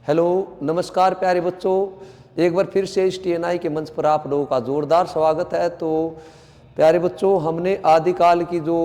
Hello नमस्कार प्यारे बच्चों, एक बार फिर से इस TNI के मंच पर आप लोगों का जोरदार स्वागत है। तो प्यारे बच्चों, हमने आदिकाल की जो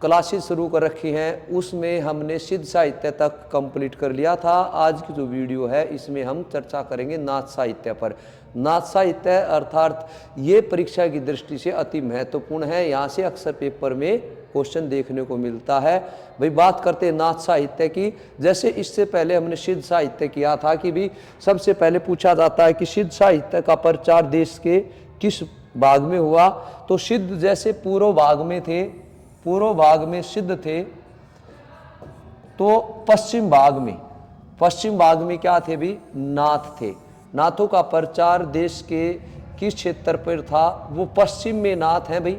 क्लासेस शुरू कर रखी हैं उसमें हमने सिद्ध साहित्य तक कंप्लीट कर लिया था। आज की जो वीडियो है इसमें हम चर्चा करेंगे नाथ साहित्य पर। नाथ साहित्य अर्थात ये परीक्षा की दृष्टि से अति महत्वपूर्ण है। यहाँ से अक्सर पेपर में क्वेश्चन देखने को मिलता है। भाई बात करते हैं नाथ साहित्य की। जैसे इससे पहले हमने सिद्ध साहित्य किया था कि भी सबसे पहले पूछा जाता है कि सिद्ध साहित्य का प्रचार देश के किस भाग में हुआ। तो सिद्ध जैसे पूर्व भाग में थे, पूर्व भाग में सिद्ध थे, तो पश्चिम भाग में क्या थे भी? नाथ थे। नाथों का प्रचार देश के किस क्षेत्र पर था? वो पश्चिम में नाथ हैं। भाई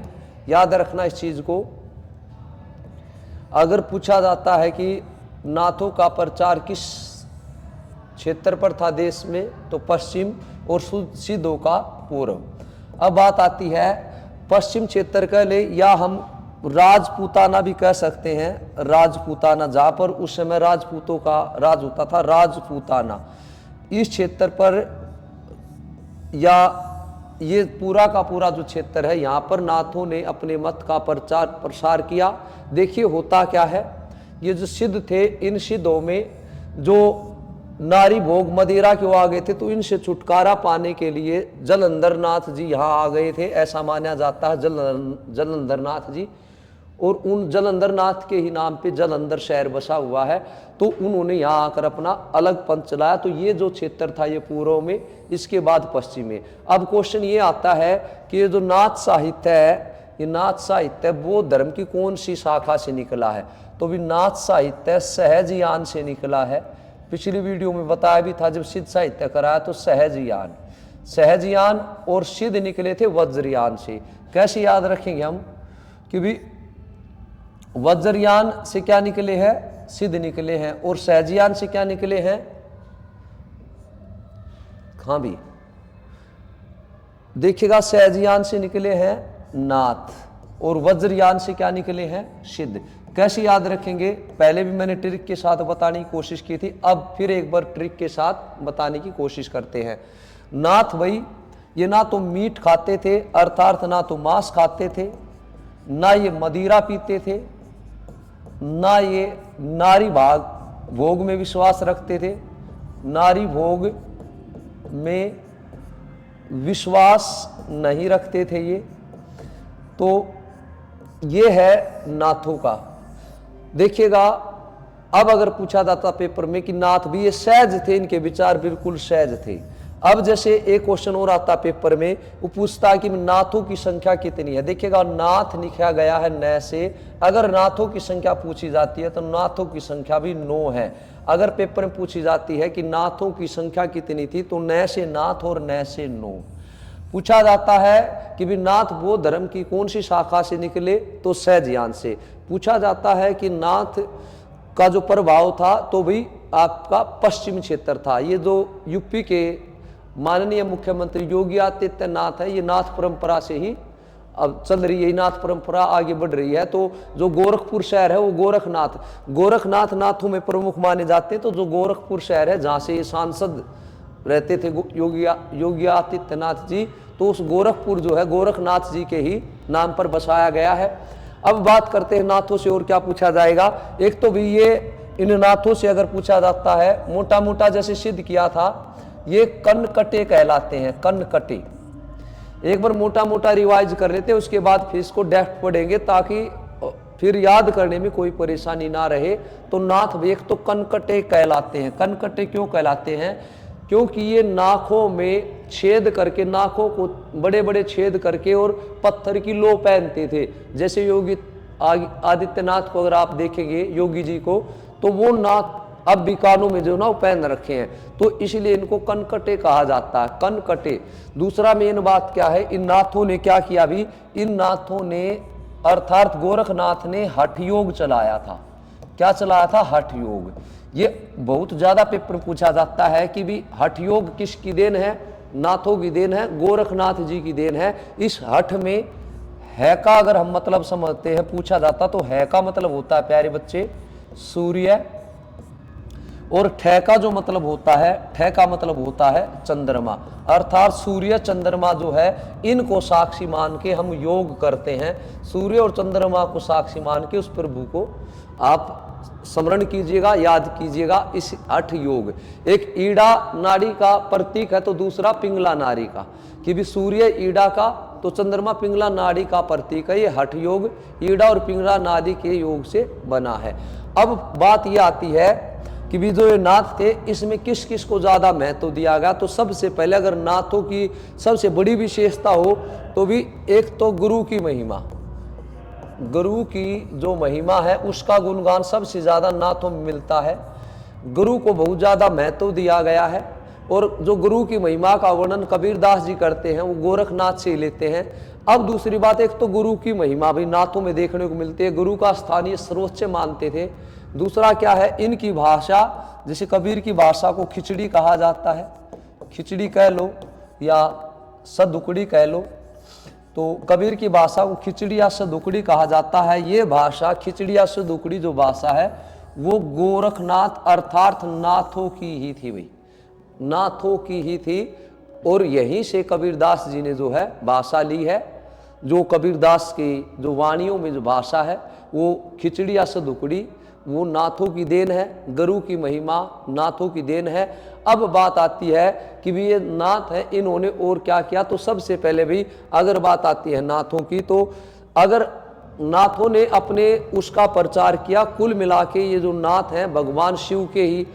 याद रखना इस चीज को। अगर पूछा जाता है कि नाथों का प्रचार किस क्षेत्र पर था देश में, तो पश्चिम, और सिद्धों का पूर्व। अब बात आती है पश्चिम क्षेत्र का ले, या हम राजपूताना भी कह सकते हैं। राजपूताना, जहाँ पर उस समय राजपूतों का राज होता था, राजपूताना। इस क्षेत्र पर या ये पूरा का पूरा जो क्षेत्र है, यहाँ पर नाथों ने अपने मत का प्रचार प्रसार किया। देखिए होता क्या है, ये जो सिद्ध थे, इन सिद्धों में जो नारी भोग मदिरा क्यों आ गए थे, तो इनसे छुटकारा पाने के लिए जलंधर नाथ जी यहाँ आ गए थे, ऐसा माना जाता है। जलंधर नाथ जी, और उन जलंधर नाथ के ही नाम पे जलंधर शहर बसा हुआ है। तो उन्होंने यहाँ आकर अपना अलग पंथ चलाया। तो ये जो क्षेत्र था ये पूर्व में, इसके बाद पश्चिम में। अब क्वेश्चन ये आता है कि ये जो नाथ साहित्य है, ये नाथ साहित्य बौद्ध धर्म की कौन सी शाखा से निकला है? तो भी नाथ साहित्य सहजयान से निकला है। पिछली वीडियो में बताया भी था, जब सिद्ध साहित्य कराया तो सहजयान और सिद्ध निकले थे वज्रयान से। कैसे याद रखेंगे हम कि भी वज्रयान से क्या निकले हैं? सिद्ध निकले हैं। और सहजयान से क्या निकले हैं? हाँ भी देखिएगा, सहजयान से निकले हैं नाथ, और वज्रयान से क्या निकले हैं? सिद्ध। कैसे याद रखेंगे? पहले भी मैंने ट्रिक के साथ बताने की कोशिश की थी, अब फिर एक बार ट्रिक के साथ बताने की कोशिश करते हैं। नाथ भाई, ये ना तो मीट खाते थे, अर्थात ना तो मांस खाते थे, ना ये मदिरा पीते थे, ना ये नारी भोग में विश्वास रखते थे। नारी भोग में विश्वास नहीं रखते थे ये। तो ये है नाथों का। देखिएगा, अब अगर पूछा जाता पेपर में कि नाथ भी ये सहज थे, इनके विचार बिल्कुल सहज थे। अब जैसे एक क्वेश्चन और आता पेपर में, वो पूछता है कि नाथों की संख्या कितनी है। देखिएगा, नाथ लिखा गया है न से। अगर नाथों की संख्या पूछी जाती है तो नाथों की संख्या भी 9 है। अगर पेपर में पूछी जाती है कि नाथों की संख्या कितनी थी, तो न से नाथ और न से 9। पूछा जाता है कि भी नाथ बौद्ध धर्म की कौन सी शाखा से निकले, तो सहजयान से। पूछा जाता है कि नाथ का जो प्रभाव था, तो भी आपका पश्चिम क्षेत्र था। ये जो यूपी के माननीय मुख्यमंत्री योगी आदित्यनाथ है, ये नाथ परंपरा से ही अब चल रही है, नाथ परंपरा आगे बढ़ रही है। तो जो गोरखपुर शहर है वो गोरखनाथ नाथों में प्रमुख माने जाते हैं। तो जो गोरखपुर शहर है, जहाँ से ये सांसद रहते थे योगी आदित्यनाथ जी, तो उस गोरखपुर जो है गोरखनाथ जी के ही नाम पर बसाया गया है। अब बात करते हैं नाथों से और क्या पूछा जाएगा। एक तो भी ये इन नाथों से अगर पूछा जाता है, मोटा मोटा जैसे सिद्ध किया था, ये कनकटे कहलाते हैं। कनकटे एक बार मोटा मोटा रिवाइज कर लेते हैं, उसके बाद फिर इसको डेप्थ पढ़ेंगे ताकि फिर याद करने में कोई परेशानी ना रहे। तो नाथ एक तो कनकटे कहलाते हैं। कनकटे क्यों कहलाते हैं? क्योंकि ये नाकों में छेद करके, नाकों को बड़े बड़े छेद करके और पत्थर की लो पहनते थे। जैसे योगी आदित्यनाथ को अगर आप देखेंगे, योगी जी को, तो वो नाक अब भी कानों में जो ना वो पहन रखे हैं, तो इसलिए इनको कनकटे कहा जाता है। कनकटे। दूसरा मेन बात क्या है, इन नाथों ने क्या किया भी? इन नाथों ने अर्थात गोरखनाथ ने हठ योग चलाया था। क्या चलाया था? हठ योग। ये बहुत ज्यादा पेपर पूछा जाता है कि भी हठ योग किसकी देन है? नाथों की देन है, गोरखनाथ जी की देन है। इस हठ में है का अगर हम मतलब समझते हैं, पूछा जाता तो है का मतलब होता है प्यारे बच्चे सूर्य, और ठे का जो मतलब होता है, ठे का मतलब होता है चंद्रमा, अर्थात सूर्य चंद्रमा जो है इनको साक्षी मान के हम योग करते हैं। सूर्य और चंद्रमा को साक्षी मान के उस प्रभु को आप स्मरण कीजिएगा, याद कीजिएगा। इस हठ योग, एक ईड़ा नाड़ी का प्रतीक है तो दूसरा पिंगला नाड़ी का, कि भी सूर्य ईड़ा का तो चंद्रमा पिंगला नाड़ी का प्रतीक है। ये हठ योग ईड़ा और पिंगला नाड़ी के योग से बना है। अब बात ये आती है कि भी जो ये नाथ थे इसमें किस किस को ज्यादा महत्व दिया गया। तो सबसे पहले अगर नाथों की सबसे बड़ी विशेषता हो तो भी एक तो गुरु की महिमा, गुरु की जो महिमा है उसका गुणगान सबसे ज्यादा नाथों में मिलता है। गुरु को बहुत ज्यादा महत्व दिया गया है और जो गुरु की महिमा का वर्णन कबीरदास जी करते हैं वो गोरखनाथ से लेते हैं। अब दूसरी बात, एक तो गुरु की महिमा भी नाथों में देखने को मिलती है, गुरु का स्थानीय सर्वोच्च मानते थे। दूसरा क्या है, इनकी भाषा, जैसे कबीर की भाषा को खिचड़ी कहा जाता है, खिचड़ी कह लो या सदुकड़ी कह लो, तो कबीर की भाषा को खिचड़ी या सदुकड़ी कहा जाता है। ये भाषा खिचड़ी या सदुकड़ी जो भाषा है वो गोरखनाथ अर्थात नाथों की ही थी, भाई नाथों की ही थी। और यहीं से कबीरदास जी ने जो है भाषा ली है। जो कबीरदास की जो वाणियों में जो भाषा है वो खिचड़ी या सदुकड़ी वो नाथों की देन है, गुरु की महिमा नाथों की देन है। अब बात आती है कि भी ये नाथ है, इन्होंने और क्या किया। तो सबसे पहले भी अगर बात आती है नाथों की, तो अगर नाथों ने अपने उसका प्रचार किया, कुल मिला के ये जो नाथ हैं भगवान शिव के ही,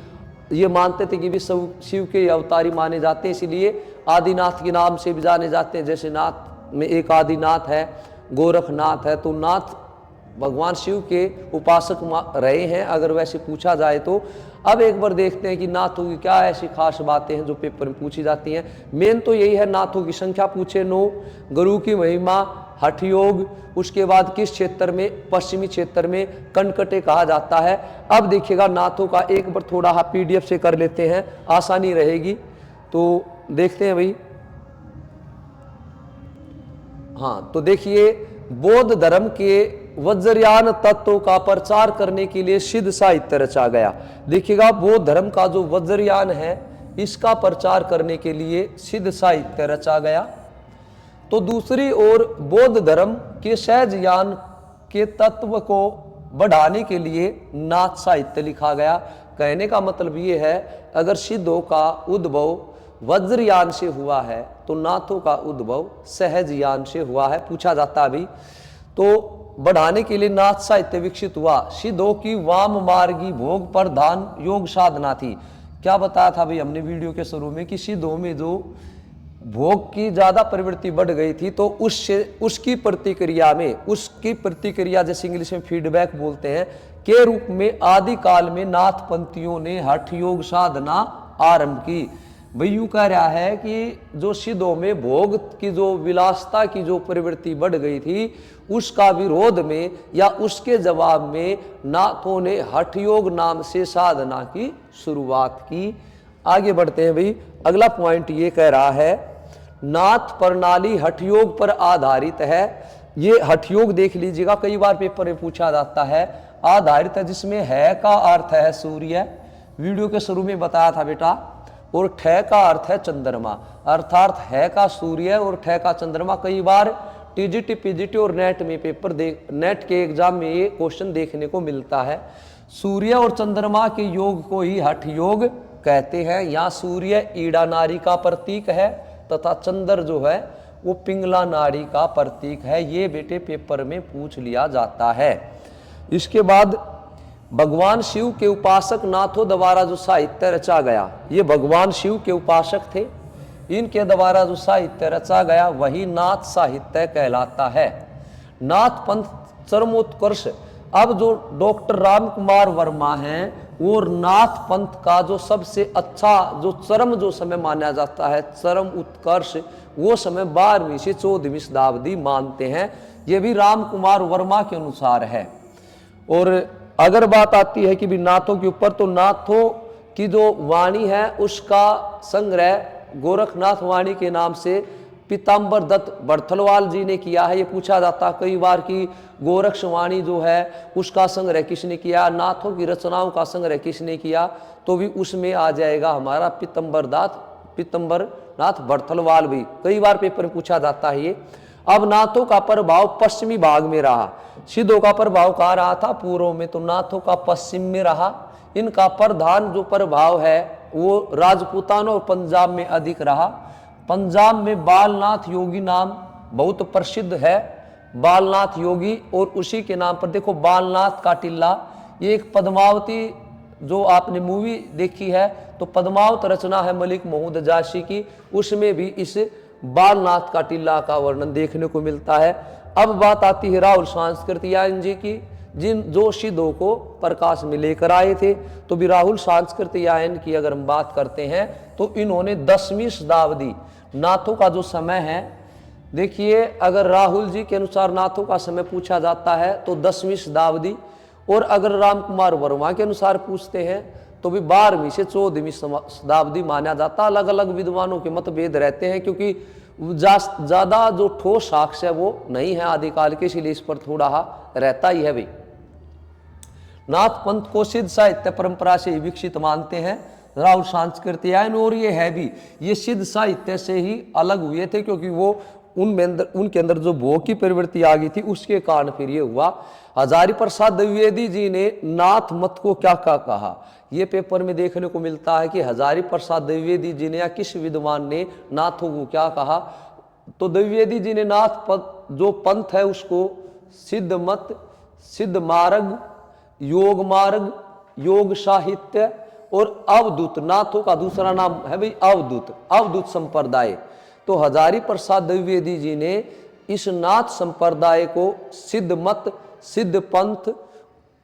ये मानते थे कि भी शिव के अवतारी माने जाते हैं, इसलिए आदिनाथ के नाम से भी जाने जाते हैं। जैसे नाथ में एक आदिनाथ है, गोरखनाथ है, तो नाथ भगवान शिव के उपासक रहे हैं अगर वैसे पूछा जाए तो। अब एक बार देखते हैं कि नाथों की क्या ऐसी खास बातें हैं जो पेपर में पूछी जाती हैं। मेन तो यही है, नाथों की संख्या पूछे 9, गुरु की महिमा, हठ योग, उसके बाद किस क्षेत्र में, पश्चिमी क्षेत्र में कनकटे कहा जाता है। अब देखिएगा नाथों का एक बार थोड़ा PDF से कर लेते हैं, आसानी रहेगी। तो देखते हैं भाई, हाँ तो देखिए, बौद्ध धर्म के वज्रयान तत्वों का प्रचार करने के लिए सिद्ध साहित्य रचा गया। देखिएगा बौद्ध धर्म का जो वज्रयान है इसका प्रचार करने के लिए सिद्ध साहित्य रचा गया। तो दूसरी ओर बौद्ध धर्म के सहज ज्ञान के तत्व को बढ़ाने के लिए नाथ साहित्य लिखा गया। कहने का मतलब ये है, अगर सिद्धों का उद्भव वज्रयान से हुआ है तो नाथों का उद्भव सहज ज्ञान से हुआ है। पूछा जाता अभी, तो बढ़ाने के लिए नाथ साहित्य विकसित हुआ। सिद्धों की वाम मार्गी भोग प्रधान योग साधना थी। क्या बताया था भाई हमने वीडियो के शुरू में कि सिद्धों में जो भोग की ज्यादा प्रवृत्ति बढ़ गई थी, तो उसकी प्रतिक्रिया जैसे इंग्लिश में फीडबैक बोलते हैं के रूप में आदि काल में नाथ पंथियों ने हठ योग साधना आरंभ की। भाई यूं कह रहा है कि जो सिद्धों में भोग की जो विलासता की जो प्रवृत्ति बढ़ गई थी उसका विरोध में या उसके जवाब में नाथों ने हठ योग नाम से साधना की शुरुआत की। आगे बढ़ते हैं भाई, अगला पॉइंट ये कह रहा है नाथ प्रणाली हठ योग पर आधारित है। ये हठ योग देख लीजिएगा, कई बार पेपर में पूछा जाता है। आधारित है जिसमें है का अर्थ है सूर्य, वीडियो के शुरू में बताया था बेटा, और ठे का अर्थ है चंद्रमा, अर्थात है का सूर्य और ठे का चंद्रमा। कई बार TGT PGT और नेट में नेट के एग्जाम में ये क्वेश्चन देखने को मिलता है। सूर्य और चंद्रमा के योग को ही हठ योग कहते हैं। यहाँ सूर्य ईड़ा नाड़ी का प्रतीक है तथा चंद्र जो है वो पिंगला नाड़ी का प्रतीक है। ये बेटे पेपर में पूछ लिया जाता है। इसके बाद भगवान शिव के उपासक नाथों द्वारा जो साहित्य रचा गया, ये भगवान शिव के उपासक थे, इनके द्वारा जो साहित्य रचा गया वही नाथ साहित्य कहलाता है। नाथ पंथ चरमोत्कर्ष। अब जो डॉक्टर राम कुमार वर्मा हैं वो नाथ पंथ का जो सबसे अच्छा जो चरम जो समय माना जाता है, चरम उत्कर्ष, वो समय 12वीं से 14वीं शताब्दी मानते हैं। ये भी राम कुमार वर्मा के अनुसार है। और अगर बात आती है कि भी नाथों के ऊपर, तो नाथों की जो वाणी है उसका संग्रह गोरखनाथ वाणी के नाम से पीताम्बर दत्त बड़थलवाल जी ने किया है। ये पूछा जाता है कई बार कि गोरक्षवाणी जो है उसका संग्रह किसने किया, नाथों की रचनाओं का संग्रह किसने किया, तो भी उसमें आ जाएगा हमारा पीतम्बर नाथ बड़थलवाल भी। कई बार पेपर में पूछा जाता है ये। अब नाथों का प्रभाव पश्चिमी भाग में रहा, सिद्धों का प्रभाव कहाँ रहा था, पूर्व में, तो नाथों का पश्चिम में रहा। इनका प्रधान जो प्रभाव है वो राजपूताना और पंजाब में अधिक रहा। पंजाब में बालनाथ योगी नाम बहुत प्रसिद्ध है, बालनाथ योगी, और उसी के नाम पर देखो बालनाथ का टिल्ला। ये एक पद्मावती, जो आपने मूवी देखी है तो पद्मावत रचना है मलिक मोहम्मद जाशी की, उसमें भी इस बालनाथ का टिल्ला का वर्णन देखने को मिलता है। अब बात आती है राहुल सांस्कृतियायन जी की, जो सिद्धों को प्रकाश में लेकर आए थे। तो भी राहुल सांस्कृतियायन की अगर हम बात करते हैं तो इन्होंने 10वीं शताब्दी, नाथों का जो समय है, देखिए अगर राहुल जी के अनुसार नाथों का समय पूछा जाता है तो 10वीं शताब्दी, और अगर राम कुमार वर्मा के अनुसार पूछते हैं तो भी 12वीं से 14वीं शताब्दी माना जाता। अलग अलग विद्वानों के मतभेद रहते हैं, क्योंकि ज़्यादा जो ठोस साक्ष्य है वो नहीं है आदिकाल के, इसलिए इस पर थोड़ा रहता ही है भाई। नाथ पंथ को सिद्ध साहित्य परंपरा से ही विकसित मानते हैं राहुल सांस्कृतियायन, और ये है भी, ये सिद्ध साहित्य से ही अलग हुए थे, क्योंकि वो उनके अंदर जो भोग की प्रवृत्ति आ गई थी उसके कारण फिर ये हुआ। हजारी प्रसाद द्विवेदी जी ने नाथ मत को क्या क्या कहा, ये पेपर में देखने को मिलता है कि हजारी प्रसाद द्विवेदी जी ने या किस विद्वान ने नाथों को क्या कहा। तो द्विवेदी जी ने नाथ जो पंथ है उसको सिद्ध मत, सिद्ध मार्ग, योग मार्ग, योग साहित्य और अवधूत, नाथों का दूसरा नाम है भाई अवधूत संप्रदाय। तो हजारी प्रसाद द्विवेदी जी ने इस नाथ संप्रदाय को सिद्ध मत, सिद्ध पंथ,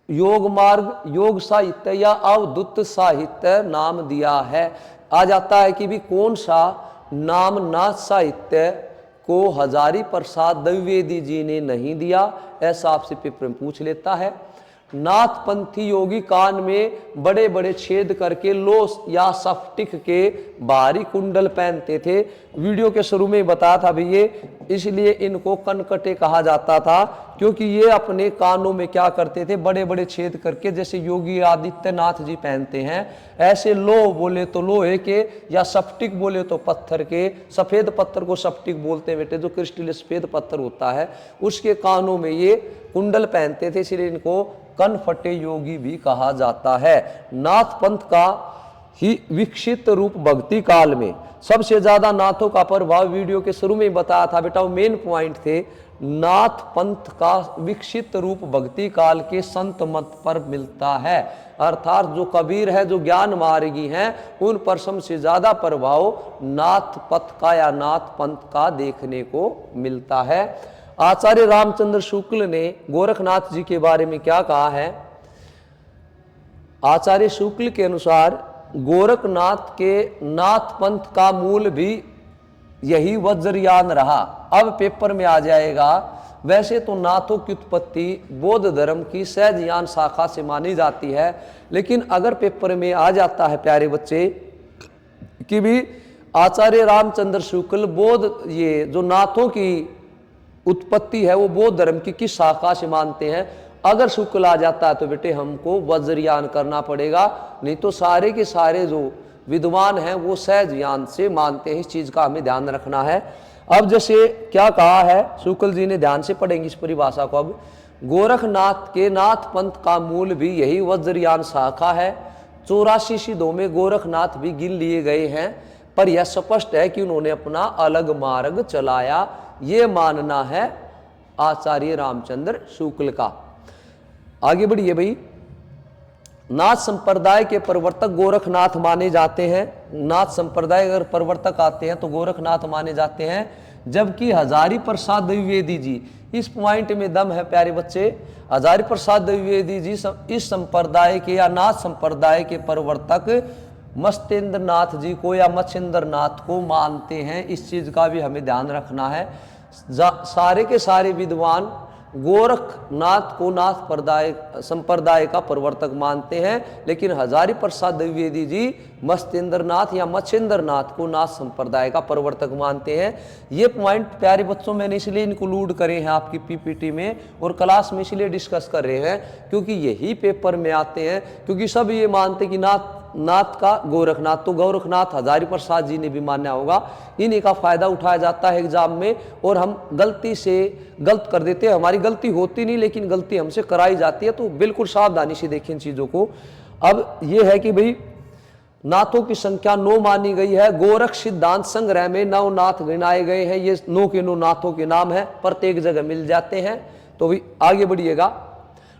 योग मार्ग, योग साहित्य या अवधूत साहित्य नाम दिया है। आ जाता है कि भी कौन सा नाम नाथ साहित्य को हजारी प्रसाद द्विवेदी जी ने नहीं दिया, ऐसा आपसे पेपर में पूछ लेता है। नाथपंथी योगी कान में बड़े बड़े छेद करके लोस या स्फटिक के भारी कुंडल पहनते थे। वीडियो के शुरू में ही बताया था भी ये, इसलिए इनको कनकटे कहा जाता था, क्योंकि ये अपने कानों में क्या करते थे, बड़े बड़े छेद करके, जैसे योगी आदित्यनाथ जी पहनते हैं, ऐसे लो बोले तो लोहे के या स्फटिक बोले तो पत्थर के, सफेद पत्थर को स्फटिक बोलते हैं बेटे, जो क्रिस्टल सफेद पत्थर होता है उसके कानों में ये कुंडल पहनते थे, इसलिए इनको कनफटे योगी भी कहा जाता है। नाथ पंथ का ही विकसित रूप भक्ति काल में सबसे ज्यादा नाथों का प्रभाव, वीडियो के शुरू में बताया था बेटा, वो मेन पॉइंट थे। नाथ पंथ का विकसित रूप भक्ति काल के संत मत पर मिलता है, अर्थात जो कबीर है, जो ज्ञान मार्गी हैं, उन पर सबसे ज्यादा प्रभाव नाथ पथ का या नाथ पंथ का देखने को मिलता है। आचार्य रामचंद्र शुक्ल ने गोरखनाथ जी के बारे में क्या कहा है। आचार्य शुक्ल के अनुसार गोरखनाथ के नाथ पंथ का मूल भी यही वज्रयान रहा। अब पेपर में आ जाएगा, वैसे तो नाथों की उत्पत्ति बौद्ध धर्म की सहजयान शाखा से मानी जाती है, लेकिन अगर पेपर में आ जाता है प्यारे बच्चे कि भी आचार्य रामचंद्र शुक्ल बौद्ध, ये जो नाथों की उत्पत्ति है वो बौद्ध धर्म की किस शाखा से मानते हैं, अगर शुक्ल आ जाता है तो बेटे हमको वज्रयान करना पड़ेगा, नहीं तो सारे के सारे जो विद्वान हैं वो सहजयान से मानते हैं। इस चीज का हमें ध्यान रखना है। अब जैसे क्या कहा है शुक्ल जी ने, ध्यान से पढ़ेंगे इस परिभाषा को। अब गोरखनाथ के नाथ पंथ का मूल भी यही वज्रयान शाखा है। 84 सिद्धों में गोरखनाथ भी गिन लिए गए हैं, पर यह स्पष्ट है कि उन्होंने अपना अलग मार्ग चलाया, ये मानना है आचार्य रामचंद्र शुक्ल का। आगे बढ़िए भाई। नाथ संप्रदाय के प्रवर्तक गोरखनाथ माने जाते हैं। नाथ संप्रदाय अगर प्रवर्तक आते हैं तो गोरखनाथ माने जाते हैं, जबकि हजारी प्रसाद द्विवेदी जी, इस पॉइंट में दम है प्यारे बच्चे, हजारी प्रसाद द्विवेदी जी इस संप्रदाय के या नाथ संप्रदाय के प्रवर्तक मत्स्येंद्र नाथ जी को या मत्स्येंद्र नाथ को मानते हैं। इस चीज का भी हमें ध्यान रखना है। सारे के सारे विद्वान गोरखनाथ को नाथ संप्रदाय का प्रवर्तक मानते हैं, लेकिन हजारी प्रसाद द्विवेदी जी मत्स्येंद्र नाथ या मच्छेंद्र नाथ को नाथ संप्रदाय का प्रवर्तक मानते हैं। ये पॉइंट प्यारे बच्चों मैंने इसलिए इंक्लूड करे हैं आपकी पीपीटी में और क्लास में इसलिए डिस्कस कर रहे हैं क्योंकि यही पेपर में आते हैं, क्योंकि सब ये मानते कि नाथ का गोरखनाथ, तो गोरखनाथ हजारी प्रसाद जी ने भी माना होगा। इन्हीं का फायदा उठाया जाता है एग्जाम में और हम गलती से गलत कर देते हैं। हमारी गलती होती नहीं लेकिन गलती हमसे कराई जाती है, तो बिल्कुल सावधानी से देखें इन चीजों को। अब यह है कि भाई नाथों की संख्या 9 मानी गई है। गोरख सिद्धांत संग्रह में 9 नाथ गिनाए गए हैं। ये 9 के 9 नाथों के नाम है, प्रत्येक जगह मिल जाते हैं। तो भी आगे बढ़िएगा।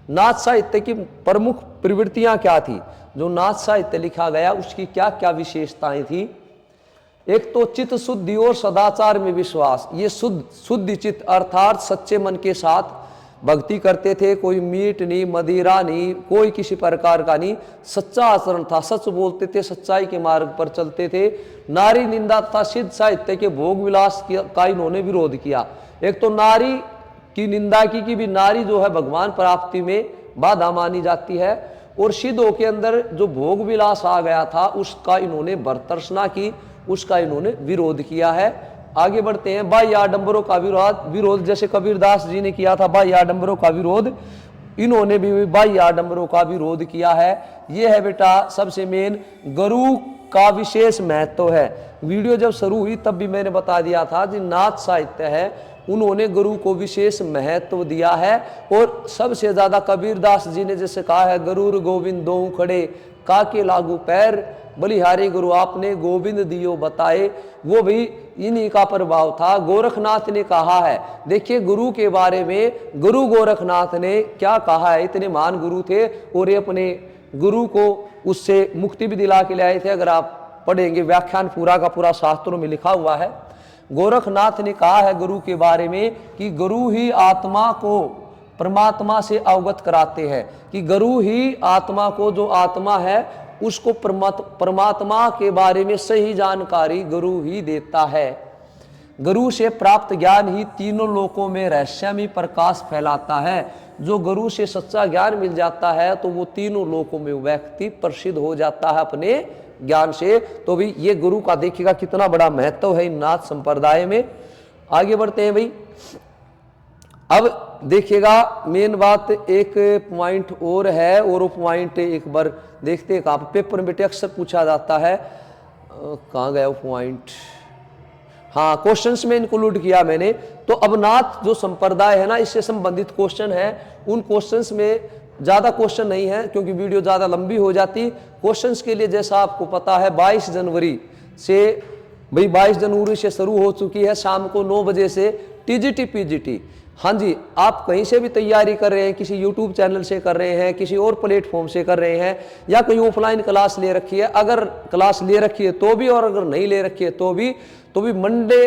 नाथ साहित्य की प्रमुख प्रवृत्तियां क्या थी? जो नाथ साहित्य लिखा गया उसकी क्या क्या विशेषताएं थी? एक तो चित्त शुद्धि और सदाचार में विश्वास। ये शुद्ध चित्त अर्थात सच्चे मन के साथ भक्ति करते थे। कोई मीट नहीं, मदिरा नहीं, कोई किसी प्रकार का नहीं, सच्चा आचरण था, सच बोलते थे, सच्चाई के मार्ग पर चलते थे। नारी निंदा तथा सिद्ध साहित्य के भोग विलास का इन्होंने विरोध किया। एक तो नारी की निंदा की कि भी नारी जो है भगवान प्राप्ति में बाधा मानी जाती है, और सिद्धों के अंदर जो भोग विलास आ गया था उसका इन्होंने भर्त्सना की, उसका इन्होंने विरोध किया है। आगे बढ़ते हैं। बाह्य आडंबरों का विरोध जैसे कबीरदास जी ने किया था बाह्य आडंबरों का विरोध, इन्होंने भी बाह्य आडंबरों का विरोध किया है। यह है बेटा सबसे मेन। गुरु का विशेष महत्व है। वीडियो जब शुरू हुई तब भी मैंने बता दिया था कि नाथ साहित्य है उन्होंने गुरु को विशेष महत्व दिया है। और सबसे ज्यादा कबीरदास जी ने जैसे कहा है, गुरुर गोविंद दो खड़े काके लागू पैर, बलिहारी गुरु आपने गोविंद दियो बताए, वो भी इन्हीं का प्रभाव था। गोरखनाथ ने कहा है, देखिए गुरु के बारे में गुरु गोरखनाथ ने क्या कहा है। इतने महान गुरु थे और ये अपने गुरु को उससे मुक्ति भी दिला के लाए थे। अगर आप पढ़ेंगे व्याख्यान पूरा का पूरा शास्त्रों में लिखा हुआ है। गोरखनाथ ने कहा है गुरु के बारे में कि गुरु ही आत्मा को परमात्मा से अवगत कराते हैं, कि गुरु ही आत्मा को, जो आत्मा है उसको परमात्मा के बारे में सही जानकारी गुरु ही देता है। गुरु से प्राप्त ज्ञान ही तीनों लोकों में रहस्यमय प्रकाश फैलाता है। जो गुरु से सच्चा ज्ञान मिल जाता है तो वो तीनों लोकों में व्यक्ति प्रसिद्ध हो जाता है अपने ज्ञान से। तो भी ये गुरु का देखिएगा कितना बड़ा महत्व है इन नाथ संप्रदाय में। आगे बढ़ते हैं भाई। अब देखिएगा मेन बात एक पॉइंट और है, और वो पॉइंट एक बार देखते हैं। कहाँ पेपर में बेटे अक्सर पूछा जाता है, कहाँ गया वो पॉइंट? हाँ, क्वेश्चंस में इंक्लूड किया मैंने। तो अब नाथ जो संप्रदाय है ना, इससे संबंधित क्वेश्चन है। उन क्वेश्चंस में ज्यादा क्वेश्चन नहीं है क्योंकि वीडियो ज्यादा लंबी हो जाती। क्वेश्चंस के लिए जैसा आपको पता है 22 जनवरी से भाई 22 जनवरी से शुरू हो चुकी है शाम को 9 बजे से टीजीटी पीजीटी। हाँ जी, आप कहीं से भी तैयारी कर रहे हैं, किसी यूट्यूब चैनल से कर रहे हैं, किसी और प्लेटफॉर्म से कर रहे हैं, या कहीं ऑफलाइन क्लास ले रखी है, अगर क्लास ले रखी है तो भी, और अगर नहीं ले रखी है तो भी मंडे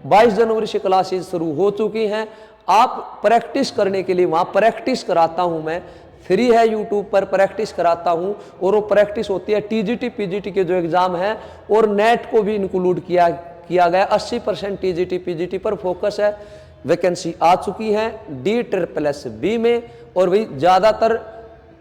22 जनवरी से क्लासेस शुरू हो चुकी हैं। आप प्रैक्टिस करने के लिए वहाँ प्रैक्टिस कराता हूँ मैं, फ्री है, यूट्यूब पर प्रैक्टिस कराता हूँ। और वो प्रैक्टिस होती है टीजीटी पीजीटी के जो एग्जाम है, और नेट को भी इंक्लूड किया गया। 80% टीजीटी पीजीटी पर फोकस है। वैकेंसी आ चुकी है D++ में, और भाई ज़्यादातर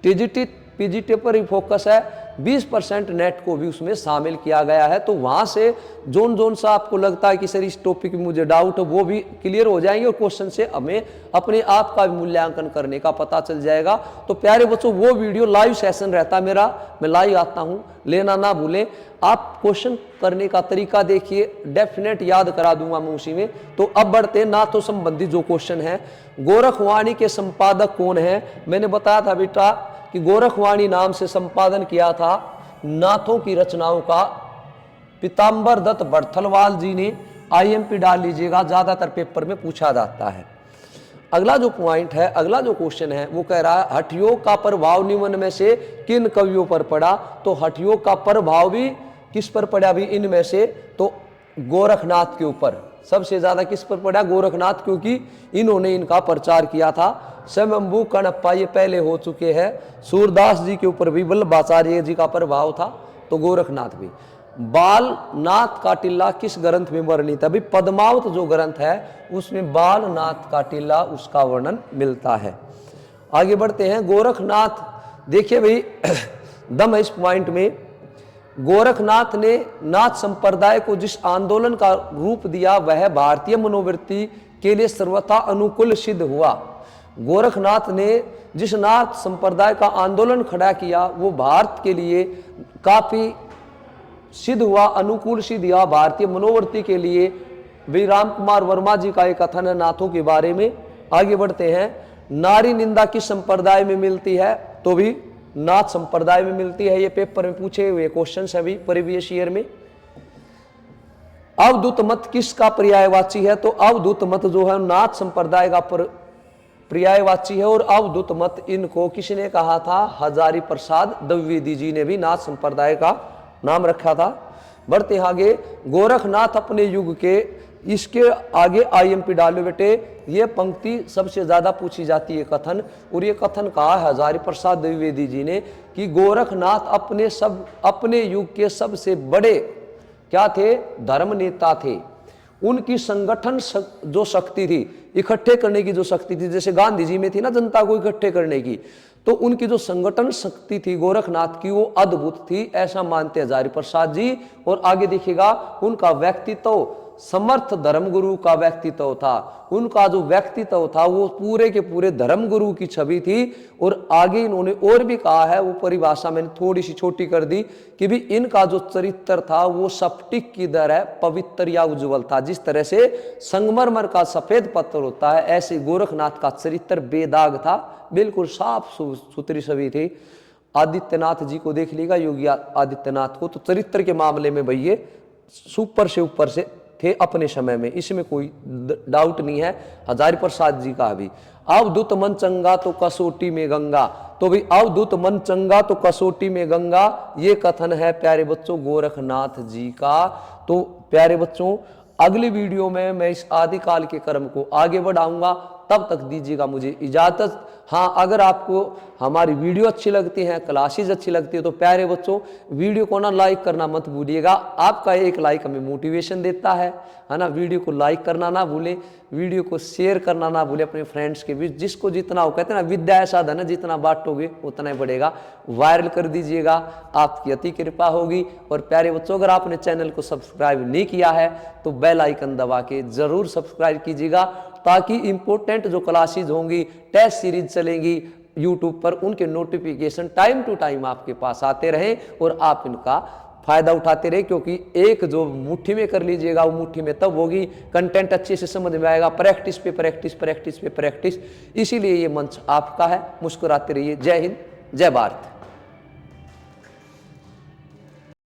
टीजीटी पीजीटी पर ही फोकस है। 20% नेट को भी उसमें शामिल किया गया है। तो वहाँ से जोन सा आपको लगता है कि सर इस टॉपिक में मुझे डाउट है, वो भी क्लियर हो जाएंगे, और क्वेश्चन से हमें अपने आप का भी मूल्यांकन करने का पता चल जाएगा। तो प्यारे बच्चों, वो वीडियो लाइव सेशन रहता है मेरा, मैं लाइव आता हूँ, लेना ना भूलें। आप क्वेश्चन करने का तरीका देखिए, डेफिनेट याद करा दूंगा मैं उसी में। तो अब बढ़ते ना तो संबंधित जो क्वेश्चन है, गोरखवाणी के संपादक कौन है? मैंने बताया था बेटा कि गोरखवाणी नाम से संपादन किया था नाथों की रचनाओं का पीताम्बर दत्त बड़थलवाल जी ने। IMP डाल लीजिएगा, ज्यादातर पेपर में पूछा जाता है। अगला जो पॉइंट है, अगला जो क्वेश्चन है वो कह रहा है हठयोग का प्रभाव निम्न में से किन कवियों पर पड़ा? तो हठयोग का प्रभाव भी किस पर पड़ा भी इनमें से? तो गोरखनाथ के ऊपर सबसे ज्यादा किस पर पड़ा? गोरखनाथ, क्योंकि इन्होंने इनका प्रचार किया था। स्वयंभू कणप्पा ये पहले हो चुके हैं। सूरदास जी के ऊपर भी वल्लभाचार्य जी का प्रभाव था, तो गोरखनाथ भी। बालनाथ का टिल्ला किस ग्रंथ में वर्णित है? भाई पद्मावत जो ग्रंथ है उसमें बालनाथ का टिल्ला उसका वर्णन मिलता है। आगे बढ़ते हैं। गोरखनाथ, देखिए भाई दम है इस पॉइंट में। गोरखनाथ ने नाथ संप्रदाय को जिस आंदोलन का रूप दिया वह भारतीय मनोवृत्ति के लिए सर्वथा अनुकूल सिद्ध हुआ। गोरखनाथ ने जिस नाथ संप्रदाय का आंदोलन खड़ा किया वो भारत के लिए काफी सिद्ध हुआ, अनुकूल सिद्ध हुआ भारतीय मनोवृत्ति के लिए। भी राम कुमार वर्मा जी का एक कथन है नाथों के बारे में। आगे बढ़ते हैं। नारी निंदा किस संप्रदाय में मिलती है? तो भी नाथ संप्रदाय में मिलती है। ये पेपर में पूछे हुए क्वेश्चन है भी प्रीवियस ईयर में। अवधूत मत किसका पर्यायवाची है? तो अवधूत मत जो है नाथ संप्रदाय का पर्यायवाची है। और अवधूत मत इनको किसने कहा था? हजारी प्रसाद द्विवेदी जी ने भी नाथ संप्रदाय का नाम रखा था। बढ़ते आगे। गोरखनाथ अपने युग के, इसके आगे आईएमपी डालो बेटे। ये पंक्ति सबसे ज्यादा पूछी जाती है कथन, और ये कथन कहा हजारी प्रसाद द्विवेदी जी ने कि गोरखनाथ अपने युग के सबसे बड़े क्या थे? धर्म नेता थे। उनकी संगठन जो शक्ति थी, इकट्ठे करने की जो शक्ति थी, जैसे गांधी जी में थी ना जनता को इकट्ठे करने की, तो उनकी जो संगठन शक्ति थी गोरखनाथ की वो अद्भुत थी, ऐसा मानते हजारी प्रसाद जी। और आगे देखिएगा उनका व्यक्तित्व समर्थ धर्मगुरु का व्यक्तित्व था। उनका जो व्यक्तित्व था वो पूरे के पूरे धर्मगुरु की छवि थी। और आगे इन्होंने और भी कहा है, वो परिभाषा मैंने थोड़ी सी छोटी कर दी कि भी इनका जो चरित्र था वो स्फटिक की तरह पवित्र या उज्जवल था। जिस तरह से संगमरमर का सफेद पत्थर होता है ऐसे गोरखनाथ का चरित्र बेदाग था, बिल्कुल साफ सुथरी छवि थी। आदित्यनाथ जी को देख लीजिएगा, योगी आदित्यनाथ को, तो चरित्र के मामले में भैया ऊपर से थे अपने समय में, इसमें कोई डाउट नहीं है। हजारी प्रसाद जी का भी अवधूत मन चंगा तो कसौटी में गंगा, तो भी अवधूत मन चंगा तो कसौटी में गंगा, ये कथन है प्यारे बच्चों गोरखनाथ जी का। तो प्यारे बच्चों अगली वीडियो में मैं इस आदिकाल के कर्म को आगे बढ़ाऊंगा, तब तक दीजिएगा मुझे इजाजत। हाँ, अगर आपको हमारी वीडियो अच्छी लगती है, क्लासेस अच्छी लगती है, तो प्यारे बच्चों वीडियो को ना लाइक करना मत भूलिएगा। आपका एक लाइक हमें मोटिवेशन देता है ना। वीडियो को लाइक करना ना भूलें, वीडियो को शेयर करना ना भूलें अपने फ्रेंड्स के बीच। जिसको जितना हो, कहते हैं ना विद्या ऐसा धन है जितना बांटोगे उतना ही बढ़ेगा। वायरल कर दीजिएगा, आपकी अति कृपा होगी। और प्यारे बच्चों अगर आपने चैनल को सब्सक्राइब नहीं किया है तो बेल आइकन दबा के जरूर सब्सक्राइब कीजिएगा, ताकि इंपॉर्टेंट जो क्लासेज होंगी, टेस्ट सीरीज चलेंगी यूट्यूब पर, उनके नोटिफिकेशन टाइम टू टाइम आपके पास आते रहें और आप इनका फायदा उठाते रहे। क्योंकि एक जो मुट्ठी में कर लीजिएगा वो मुट्ठी में तब होगी, कंटेंट अच्छे से समझ में आएगा, प्रैक्टिस पे प्रैक्टिस, प्रैक्टिस पे प्रैक्टिस। इसीलिए ये मंच आपका है। मुस्कुराते रहिए। जय हिंद, जय भारत।